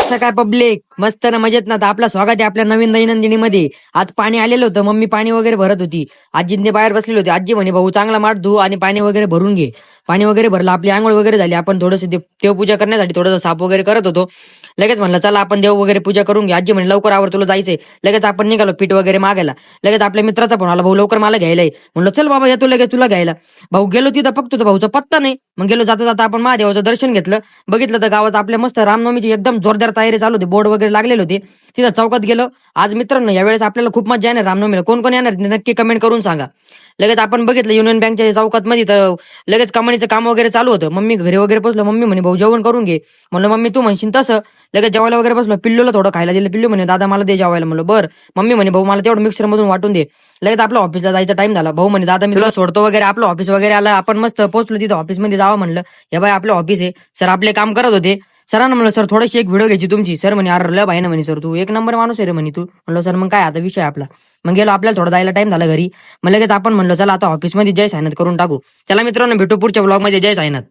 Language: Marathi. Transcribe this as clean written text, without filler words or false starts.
कसं काय पब्लिक मस्त ना मजेत ना. तर आपलं स्वागत आहे आपल्या नवीन दैनंदिनीमध्ये. आज पाणी आलेलं होतं, मम्मी पाणी वगैरे भरत होती. आजींनी बाहेर बसलेले होते. आजी म्हणे भाऊ चांगला माठ धू आणि पाणी वगैरे भरून घे. पाणी वगैरे भरलं, आपली आंघोळ वगैरे झाली. आपण थोडंसं देवपूजा करण्यासाठी थोडंसं साफ वगैरे करत होतो. लगेच म्हणलं चला आपण देव वगैरे पूजा करून घे. आजी म्हणे लवकर आवर तुला जायचंय. लगेच आपण निघालो पीठ वगैरे मागायला. लगेच आपल्या मित्राचा फोन आला, भाऊ लवकर मला घ्यायलाय. म्हणलं चल बाबा येतो लगेच तुला घ्यायला. भाऊ गेलो तिथं बघतो तर भाऊचा पत्ता नाही. मग गेलो जाता जाता आपण महादेवाचं दर्शन घेतलं. बघितलं तर गावात आपल्या मस्त रामनवमीची एकदम जोरदार तयारी चालू होती. बोर्ड वगैरे लागलेले होते. तिथं चौकात गेलो. आज मित्रांनो यावेळेस आपल्याला खूप मजा येणार रामनवमीला. कोण कोण येणार ते नक्की कमेंट करून सांगा. लगेच आपण बघितलं युनियन बँकच्या चौकात मध्ये तर लगेच कमानीचं काम वगैरे चालू होतं. मम्मी घरी वगैरे बसलो. मम्मी म्हणे भाऊ जेवण करून घे. म्हणलं मम्मी तू म्हणशील तसं. लगेच जेवायला वगैरे बसलो. पिल्लूला थोडं खायला दिलं. पिल्लू म्हणे दादा मला दे जेवायला. म्हणलं बरं. मम्मी म्हणे भाऊ मला तेवढं मिक्सर मधून वाटून दे. लगेच आपल्या ऑफिसला जायचा टाइम झाला. भाऊ म्हणे दादा मी तुला सोडतो वगैरे. आपलं ऑफिस वगैरे आलं. आपण मस्त पोहोचलो तिथं ऑफिसमध्ये जावं म्हणलं. हे बाय आपलं ऑफिस आहे. सर आपले काम करत होते. सरांना म्हणलं सर थोडीशी एक व्हिडिओ घ्यायची तुमची. सर म्हणे अरे लय भाई ना म्हणे सर तू एक नंबर माणूस आहे रे म्हणे तू. म्हणलं सर मग काय आता विषय आपला. मग गेलो आपल्याला थोडा जायला टाइम झाला घरी. मग लगेच आपण म्हणलं चला आता ऑफिसमध्ये जय सायनाथ करून टाकू. चला मित्रांनो भेटू पुढच्या ब्लॉगमध्ये. जय सायनाथ.